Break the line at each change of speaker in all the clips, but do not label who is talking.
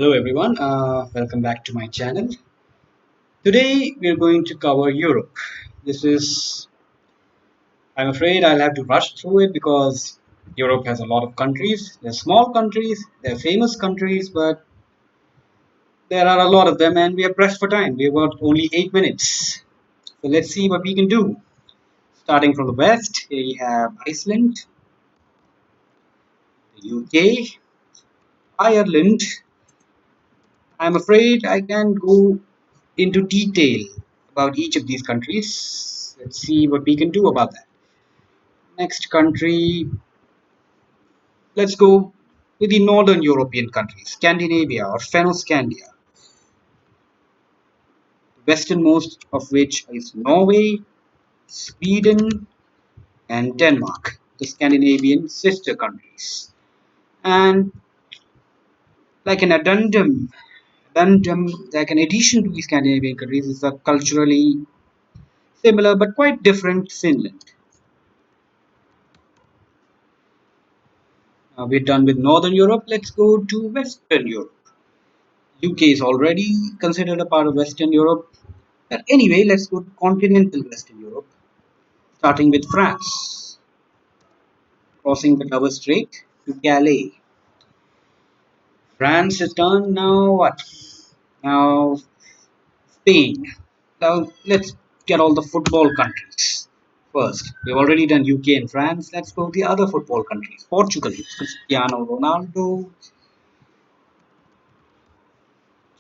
Hello everyone, welcome back to my channel. Today we are going to cover Europe. I'm afraid I'll have to rush through it because Europe has a lot of countries. They're small countries, they're famous countries, but there are a lot of them and we are pressed for time. We've got only 8 minutes. So let's see what we can do. Starting from the west, here we have Iceland, the UK, Ireland. I'm afraid I can go into detail about each of these countries. Let's see what we can do about that. Next country, let's go with the northern European countries, Scandinavia or Fennoscandia, westernmost of which is Norway, Sweden, and Denmark, the Scandinavian sister countries. And like like an addition to the Scandinavian countries is a culturally similar but quite different Finland. We're done with Northern Europe. Let's go to Western Europe. UK is already considered a part of Western Europe. But anyway, let's go to continental Western Europe, starting with France, crossing the Dover Strait to Calais. France is done. Now what? Now Spain. Now let's get all the football countries first. We've already done UK and France. Let's go to the other football countries. Portugal, Cristiano Ronaldo.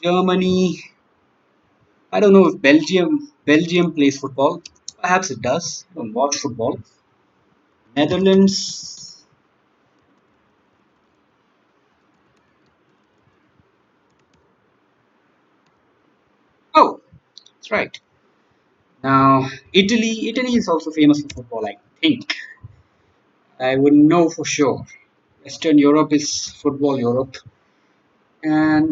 Germany, I don't know if Belgium plays football. Perhaps it does. I don't watch football. Netherlands. Oh, that's right. Now Italy. Italy is also famous for football. I think. I wouldn't know for sure. Western Europe is football Europe, and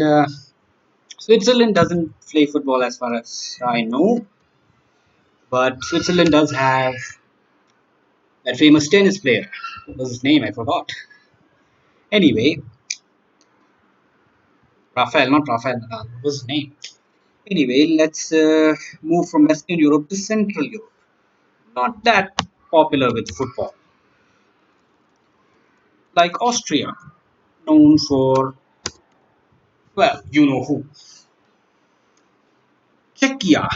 Switzerland doesn't play football as far as I know. But Switzerland does have that famous tennis player. What was his name? I forgot. Anyway, not Rafael Nadal. What was his name? Anyway, let's move from Western Europe to Central Europe. Not that popular with football. Like Austria, known for, well, you know who. Czechia.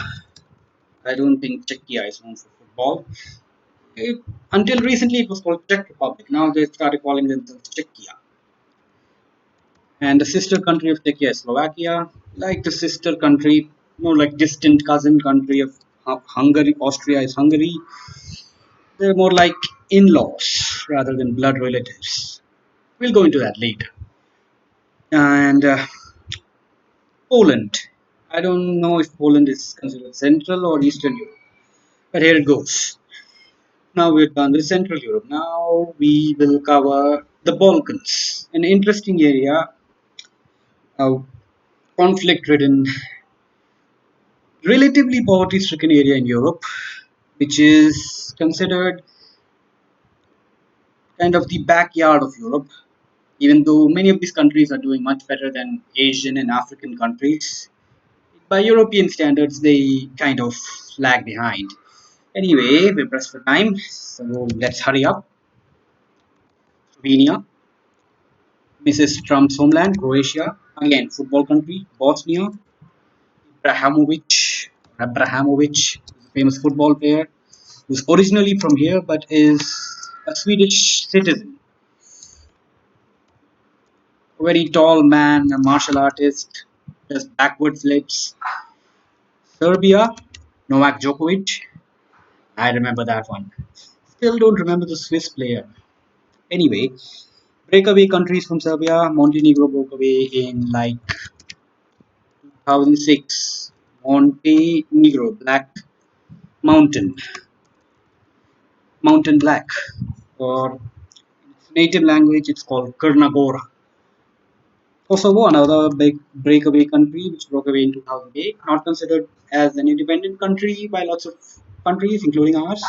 I don't think Czechia is known for football. Until recently, it was called Czech Republic. Now they started calling themselves Czechia. And the sister country of Czechia is Slovakia. Like the sister country, more like distant cousin country of Hungary. Austria is Hungary. They're more like in-laws rather than blood relatives. We'll go into that later. And Poland. I don't know if Poland is considered Central or Eastern Europe, but here it goes. Now we're done with Central Europe. Now we will cover the Balkans, an interesting area, a conflict-ridden, relatively poverty-stricken area in Europe, which is considered kind of the backyard of Europe. Even though many of these countries are doing much better than Asian and African countries, by European standards, they kind of lag behind. Anyway, we're pressed for time, so let's hurry up. Slovenia, Mrs. Trump's homeland, Croatia, again, football country, Bosnia, Abrahamovic, is a famous football player who's originally from here but is a Swedish citizen. A very tall man, a martial artist, does backward flips. Serbia, Novak Djokovic, I remember that one. Still don't remember the Swiss player. Anyway, breakaway countries from Serbia. Montenegro broke away in like 2006. Montenegro, Mountain, Mountain Black, or its native language, it's called Kernagora. Kosovo, another big breakaway country which broke away in 2008, not considered as an independent country by lots of countries, including ours.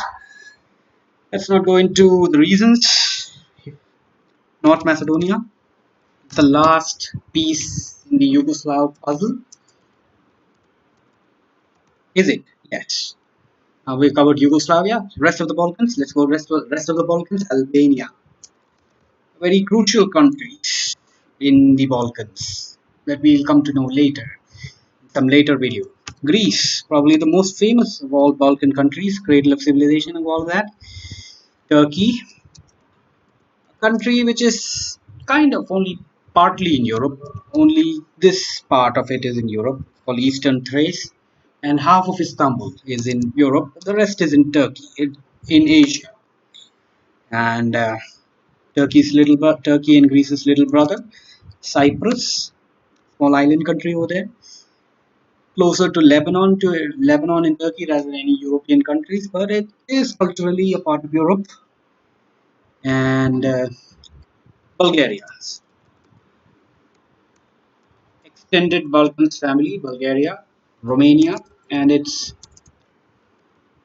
Let's not go into the reasons. North Macedonia, the last piece in in the Yugoslav puzzle? Is it? Yes. We covered Yugoslavia, rest of the Balkans. Let's go rest of the Balkans. Albania, very crucial countries in the Balkans that we'll come to know later, some later video. Greece, probably the most famous of all Balkan countries, cradle of civilization and all that. Turkey, a country which is kind of only partly in Europe. Only this part of it is in Europe, called Eastern Thrace, and half of Istanbul is in Europe. The rest is in Turkey, in Asia, and Turkey and Greece's little brother, Cyprus, small island country over there, closer to Lebanon and Turkey rather than any European countries, but it is culturally a part of Europe. And Bulgaria, extended Balkans family, Bulgaria, Romania, and its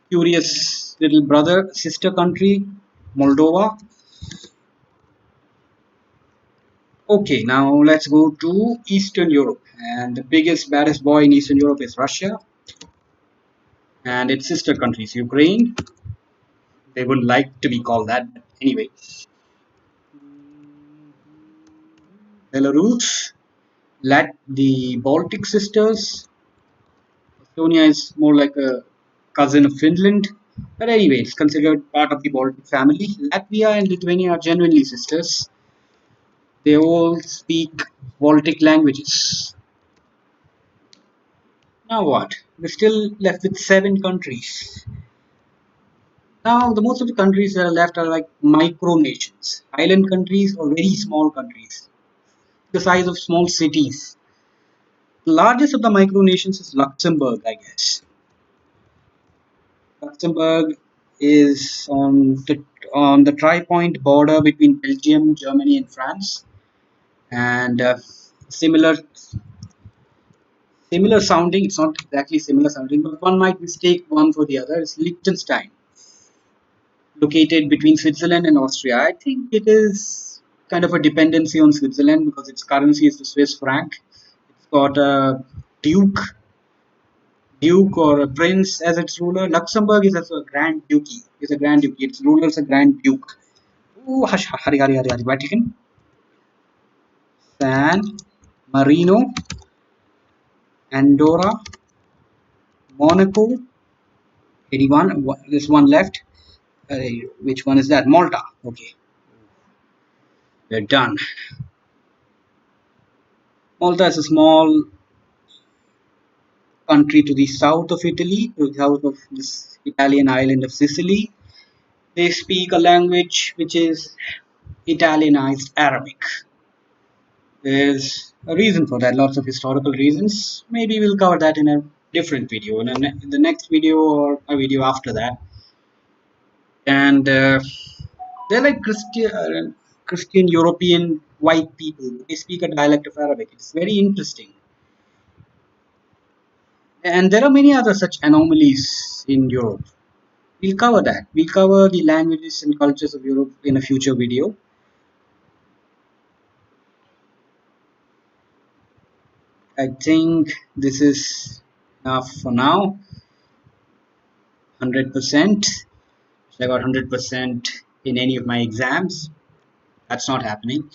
curious little brother, sister country, Moldova. Okay, now let's go to Eastern Europe. And the biggest, baddest boy in Eastern Europe is Russia and its sister countries, Ukraine. They wouldn't like to be called that, but anyway. Belarus, the Baltic sisters. Estonia is more like a cousin of Finland. But anyway, it's considered part of the Baltic family. Latvia and Lithuania are genuinely sisters. They all speak Baltic languages. Now what? We're still left with 7 countries. Now, the most of the countries that are left are like micronations, island countries or very small countries, the size of small cities. The largest of the micronations is Luxembourg, I guess. Luxembourg is on the tri-point border between Belgium, Germany, and France, and similar sounding. It's not exactly similar sounding, but one might mistake one for the other. It's Liechtenstein, located between Switzerland and Austria. I think it is kind of a dependency on Switzerland because its currency is the Swiss franc. It's got a duke or a prince as its ruler. Luxembourg is also a grand duchy. It's a grand duchy. Its ruler is a grand duke. Ooh, hush, hurry, hurry, hurry, hurry. Vatican, San Marino, Andorra, Monaco. 81. There's one left. Uh, which one is that? Malta. Okay, we're done. Malta is a small country to the south of Italy, to the south of this Italian island of Sicily. They speak a language which is Italianized Arabic. There's a reason for that, lots of historical reasons. Maybe we'll cover that in a different video, in the next video or a video after that. And they're like Christian European white people. They speak a dialect of Arabic. It's very interesting. And there are many other such anomalies in Europe. We'll cover that. We'll cover the languages and cultures of Europe in a future video. I think this is enough for now. 100%. I got 100% in any of my exams. That's not happening.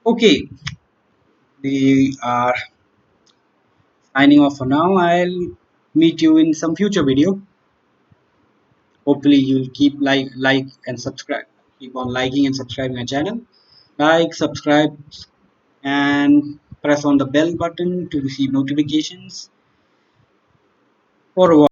Okay, we are signing off for now. I'll meet you in some future video. Hopefully, you'll keep like and subscribe. Keep on liking and subscribing my channel. Like, subscribe, and press on the bell button to receive notifications for a while.